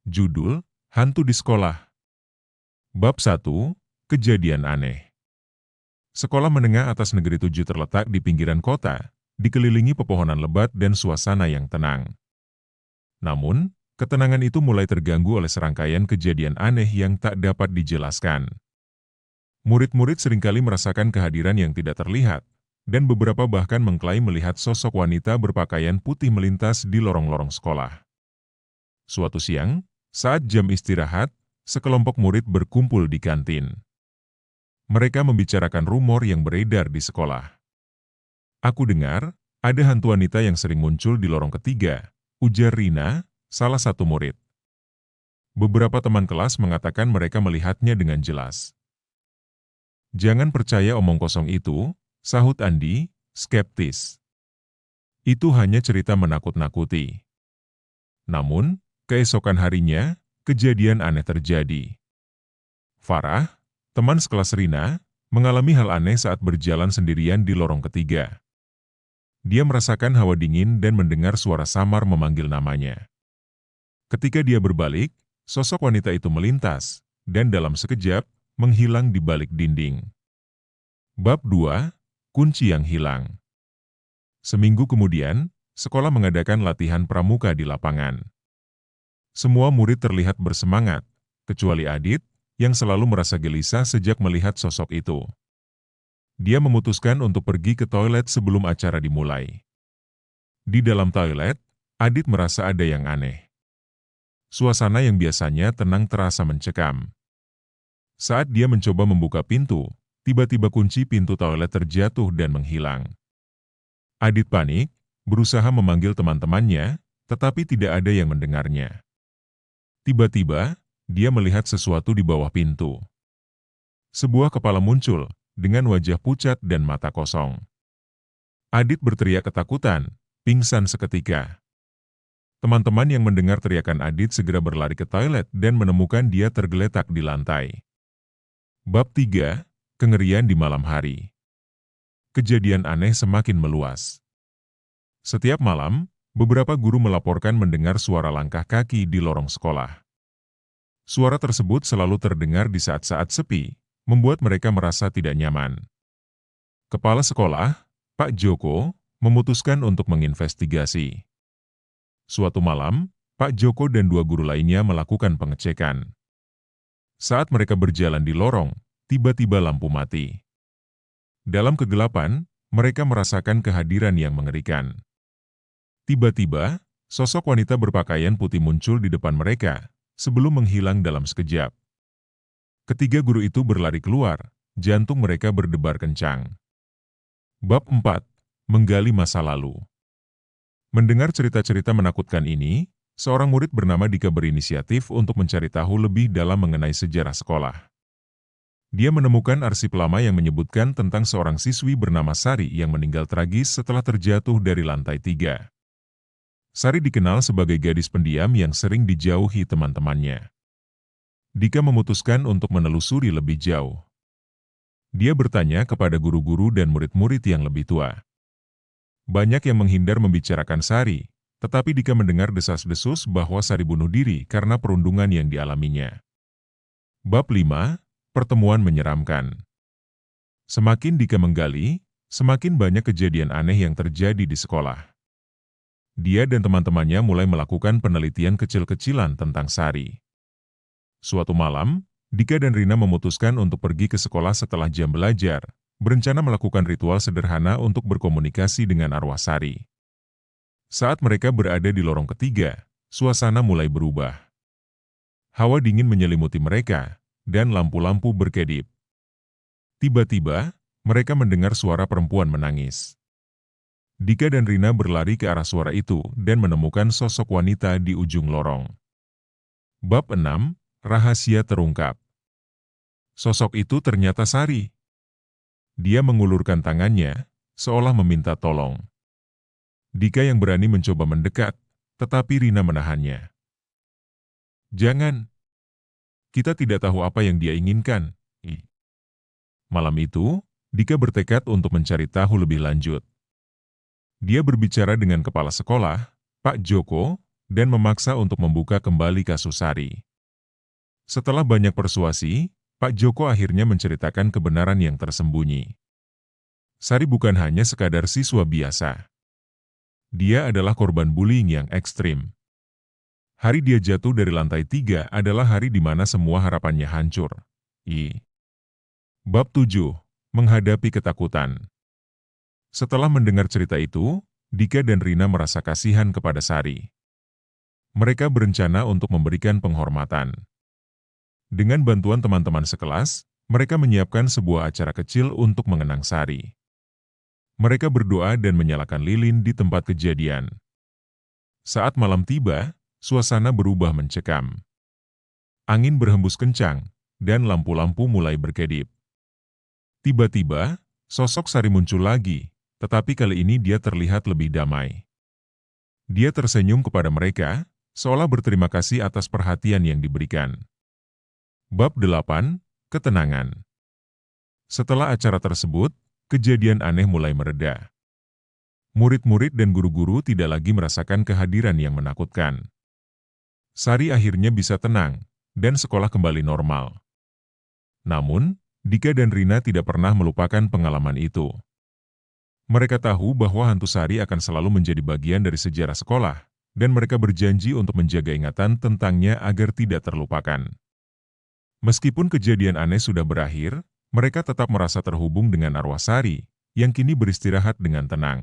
Judul, Hantu di Sekolah. Bab 1, Kejadian Aneh. Sekolah menengah atas negeri 7 terletak di pinggiran kota, dikelilingi pepohonan lebat dan suasana yang tenang. Namun, ketenangan itu mulai terganggu oleh serangkaian kejadian aneh yang tak dapat dijelaskan. Murid-murid seringkali merasakan kehadiran yang tidak terlihat, dan beberapa bahkan mengklaim melihat sosok wanita berpakaian putih melintas di lorong-lorong sekolah. Suatu siang, saat jam istirahat, sekelompok murid berkumpul di kantin. Mereka membicarakan rumor yang beredar di sekolah. "Aku dengar, ada hantu wanita yang sering muncul di lorong ketiga," ujar Rina, salah satu murid. Beberapa teman kelas mengatakan mereka melihatnya dengan jelas. "Jangan percaya omong kosong itu," sahut Andi, skeptis. "Itu hanya cerita menakut-nakuti." Namun, keesokan harinya, kejadian aneh terjadi. Farah, teman sekelas Rina, mengalami hal aneh saat berjalan sendirian di lorong ketiga. Dia merasakan hawa dingin dan mendengar suara samar memanggil namanya. Ketika dia berbalik, sosok wanita itu melintas, dan dalam sekejap, menghilang di balik dinding. Bab 2, Kunci yang Hilang. Seminggu kemudian, sekolah mengadakan latihan pramuka di lapangan. Semua murid terlihat bersemangat, kecuali Adit, yang selalu merasa gelisah sejak melihat sosok itu. Dia memutuskan untuk pergi ke toilet sebelum acara dimulai. Di dalam toilet, Adit merasa ada yang aneh. Suasana yang biasanya tenang terasa mencekam. Saat dia mencoba membuka pintu, tiba-tiba kunci pintu toilet terjatuh dan menghilang. Adit panik, berusaha memanggil teman-temannya, tetapi tidak ada yang mendengarnya. Tiba-tiba, dia melihat sesuatu di bawah pintu. Sebuah kepala muncul, dengan wajah pucat dan mata kosong. Adit berteriak ketakutan, pingsan seketika. Teman-teman yang mendengar teriakan Adit segera berlari ke toilet dan menemukan dia tergeletak di lantai. Bab 3, Kengerian di Malam Hari. Kejadian aneh semakin meluas. Setiap malam, beberapa guru melaporkan mendengar suara langkah kaki di lorong sekolah. Suara tersebut selalu terdengar di saat-saat sepi, membuat mereka merasa tidak nyaman. Kepala sekolah, Pak Joko, memutuskan untuk menginvestigasi. Suatu malam, Pak Joko dan dua guru lainnya melakukan pengecekan. Saat mereka berjalan di lorong, tiba-tiba lampu mati. Dalam kegelapan, mereka merasakan kehadiran yang mengerikan. Tiba-tiba, sosok wanita berpakaian putih muncul di depan mereka, sebelum menghilang dalam sekejap. Ketiga guru itu berlari keluar, jantung mereka berdebar kencang. Bab 4, Menggali Masa Lalu. Mendengar cerita-cerita menakutkan ini, seorang murid bernama Dika berinisiatif untuk mencari tahu lebih dalam mengenai sejarah sekolah. Dia menemukan arsip lama yang menyebutkan tentang seorang siswi bernama Sari yang meninggal tragis setelah terjatuh dari lantai 3. Sari dikenal sebagai gadis pendiam yang sering dijauhi teman-temannya. Dika memutuskan untuk menelusuri lebih jauh. Dia bertanya kepada guru-guru dan murid-murid yang lebih tua. Banyak yang menghindar membicarakan Sari, tetapi Dika mendengar desas-desus bahwa Sari bunuh diri karena perundungan yang dialaminya. Bab 5, Pertemuan Menyeramkan. Semakin Dika menggali, semakin banyak kejadian aneh yang terjadi di sekolah. Dia dan teman-temannya mulai melakukan penelitian kecil-kecilan tentang Sari. Suatu malam, Dika dan Rina memutuskan untuk pergi ke sekolah setelah jam belajar, berencana melakukan ritual sederhana untuk berkomunikasi dengan arwah Sari. Saat mereka berada di lorong ketiga, suasana mulai berubah. Hawa dingin menyelimuti mereka, dan lampu-lampu berkedip. Tiba-tiba, mereka mendengar suara perempuan menangis. Dika dan Rina berlari ke arah suara itu dan menemukan sosok wanita di ujung lorong. Bab 6, Rahasia Terungkap. Sosok itu ternyata Sari. Dia mengulurkan tangannya, seolah meminta tolong. Dika yang berani mencoba mendekat, tetapi Rina menahannya. "Jangan. Kita tidak tahu apa yang dia inginkan." Malam itu, Dika bertekad untuk mencari tahu lebih lanjut. Dia berbicara dengan kepala sekolah, Pak Joko, dan memaksa untuk membuka kembali kasus Sari. Setelah banyak persuasi, Pak Joko akhirnya menceritakan kebenaran yang tersembunyi. Sari bukan hanya sekadar siswa biasa. Dia adalah korban bullying yang ekstrim. Hari dia jatuh dari lantai 3 adalah hari di mana semua harapannya hancur. Bab 7. Menghadapi ketakutan. Setelah mendengar cerita itu, Dika dan Rina merasa kasihan kepada Sari. Mereka berencana untuk memberikan penghormatan. Dengan bantuan teman-teman sekelas, mereka menyiapkan sebuah acara kecil untuk mengenang Sari. Mereka berdoa dan menyalakan lilin di tempat kejadian. Saat malam tiba, suasana berubah mencekam. Angin berhembus kencang, dan lampu-lampu mulai berkedip. Tiba-tiba, sosok Sari muncul lagi, tetapi kali ini dia terlihat lebih damai. Dia tersenyum kepada mereka, seolah berterima kasih atas perhatian yang diberikan. Bab 8. Ketenangan. Setelah acara tersebut, kejadian aneh mulai mereda. Murid-murid dan guru-guru tidak lagi merasakan kehadiran yang menakutkan. Sari akhirnya bisa tenang, dan sekolah kembali normal. Namun, Dika dan Rina tidak pernah melupakan pengalaman itu. Mereka tahu bahwa hantu Sari akan selalu menjadi bagian dari sejarah sekolah, dan mereka berjanji untuk menjaga ingatan tentangnya agar tidak terlupakan. Meskipun kejadian aneh sudah berakhir, mereka tetap merasa terhubung dengan arwah Sari, yang kini beristirahat dengan tenang.